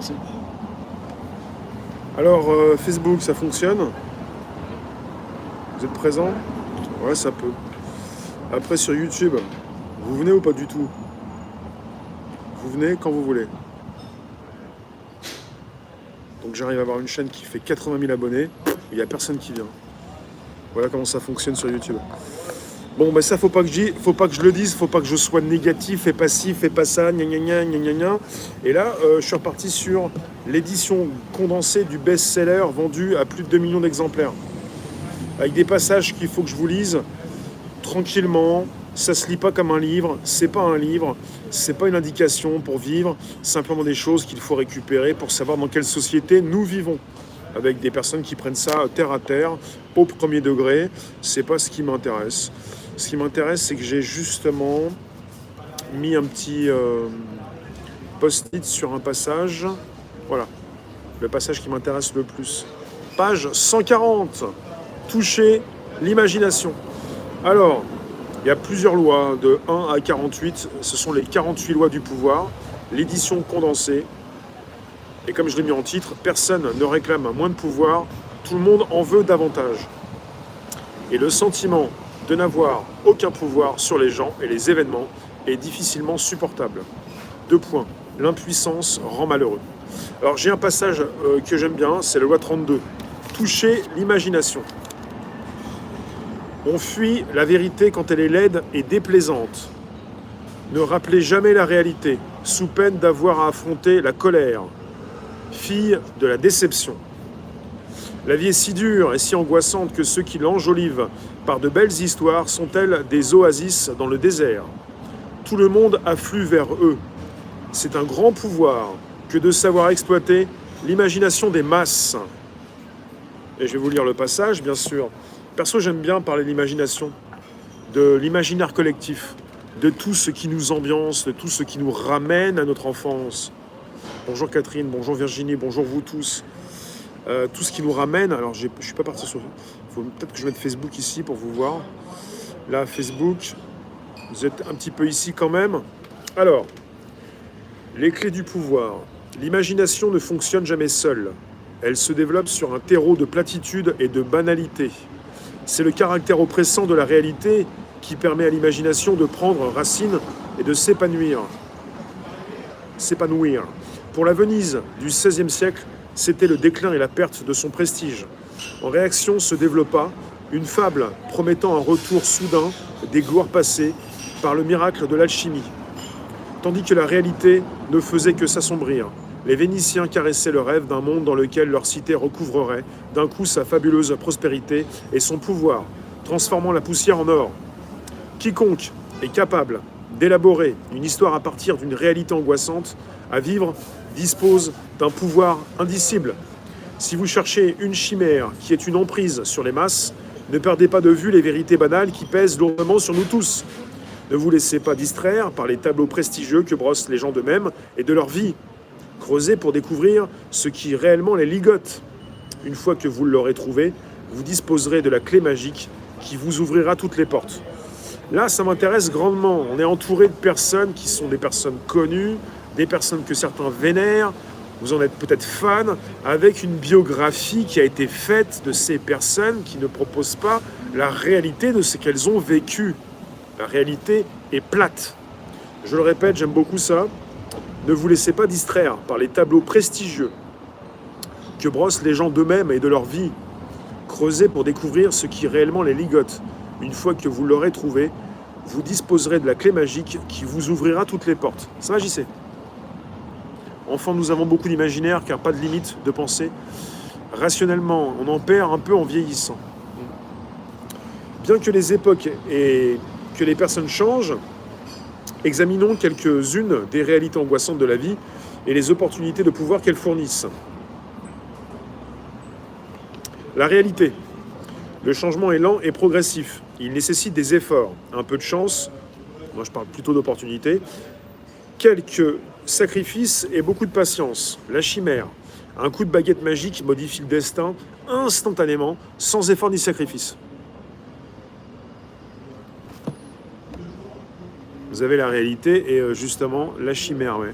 Merci. Alors, Facebook, ça fonctionne? Vous êtes présent? Ouais, ça peut. Après, sur YouTube, vous venez ou pas du tout? Vous venez quand vous voulez. Donc j'arrive à avoir une chaîne qui fait 80 000 abonnés, il n'y a personne qui vient. Voilà comment ça fonctionne sur YouTube. Bon, ben ça, faut pas que je le dise, faut pas que je sois négatif et passif et pas ça, gna gna gna gna gna gna. Et là, je suis reparti sur l'édition condensée du best-seller vendu à plus de 2 millions d'exemplaires. Avec des passages qu'il faut que je vous lise tranquillement. Ça se lit pas comme un livre, c'est pas un livre, c'est pas une indication pour vivre, simplement des choses qu'il faut récupérer pour savoir dans quelle société nous vivons. Avec des personnes qui prennent ça terre à terre, au premier degré, c'est pas ce qui m'intéresse. Ce qui m'intéresse, c'est que j'ai justement mis un petit post-it sur un passage. Voilà, le passage qui m'intéresse le plus. Page 140. Toucher l'imagination. Alors, il y a plusieurs lois, de 1 à 48. Ce sont les 48 lois du pouvoir. L'édition condensée. Et comme je l'ai mis en titre, personne ne réclame moins de pouvoir, tout le monde en veut davantage. Et le sentiment de n'avoir aucun pouvoir sur les gens et les événements est difficilement supportable. 2 points. L'impuissance rend malheureux. Alors j'ai un passage que j'aime bien, c'est la loi 32. Toucher l'imagination. On fuit la vérité quand elle est laide et déplaisante. Ne rappelez jamais la réalité, sous peine d'avoir à affronter la colère. Fille de la déception. La vie est si dure et si angoissante que ceux qui l'enjolivent par de belles histoires sont-elles des oasis dans le désert. Tout le monde afflue vers eux. C'est un grand pouvoir que de savoir exploiter l'imagination des masses. Et je vais vous lire le passage, bien sûr. Perso, j'aime bien parler de l'imagination, de l'imaginaire collectif, de tout ce qui nous ambiance, de tout ce qui nous ramène à notre enfance. Bonjour Catherine, bonjour Virginie, bonjour vous tous. Tout ce qui nous ramène, alors je ne suis pas parti sur... Il faut peut-être que je mette Facebook ici pour vous voir. Là, Facebook, vous êtes un petit peu ici quand même. Alors, les clés du pouvoir. L'imagination ne fonctionne jamais seule. Elle se développe sur un terreau de platitude et de banalité. C'est le caractère oppressant de la réalité qui permet à l'imagination de prendre racine et de s'épanouir. Pour la Venise du XVIe siècle, c'était le déclin et la perte de son prestige. En réaction se développa une fable promettant un retour soudain des gloires passées par le miracle de l'alchimie. Tandis que la réalité ne faisait que s'assombrir, les Vénitiens caressaient le rêve d'un monde dans lequel leur cité recouvrerait d'un coup sa fabuleuse prospérité et son pouvoir, transformant la poussière en or. Quiconque est capable d'élaborer une histoire à partir d'une réalité angoissante à vivre dispose d'un pouvoir indicible. Si vous cherchez une chimère qui est une emprise sur les masses, ne perdez pas de vue les vérités banales qui pèsent lourdement sur nous tous. Ne vous laissez pas distraire par les tableaux prestigieux que brossent les gens d'eux-mêmes et de leur vie. Creusez pour découvrir ce qui réellement les ligote. Une fois que vous l'aurez trouvé, vous disposerez de la clé magique qui vous ouvrira toutes les portes. Là, ça m'intéresse grandement. On est entouré de personnes qui sont des personnes connues, des personnes que certains vénèrent, vous en êtes peut-être fan, avec une biographie qui a été faite de ces personnes qui ne proposent pas la réalité de ce qu'elles ont vécu. La réalité est plate. Je le répète, j'aime beaucoup ça. Ne vous laissez pas distraire par les tableaux prestigieux que brossent les gens d'eux-mêmes et de leur vie. Creusez pour découvrir ce qui réellement les ligote. Une fois que vous l'aurez trouvé, vous disposerez de la clé magique qui vous ouvrira toutes les portes. Ça va, JC ? Enfant, nous avons beaucoup d'imaginaire car pas de limite de pensée. Rationnellement, on en perd un peu en vieillissant. Bien que les époques et que les personnes changent, examinons quelques-unes des réalités angoissantes de la vie et les opportunités de pouvoir qu'elles fournissent. La réalité. Le changement est lent et progressif. Il nécessite des efforts, un peu de chance, moi je parle plutôt d'opportunités, quelques sacrifices et beaucoup de patience. La chimère. Un coup de baguette magique modifie le destin instantanément, sans effort ni sacrifice. Vous avez la réalité et justement la chimère, ouais.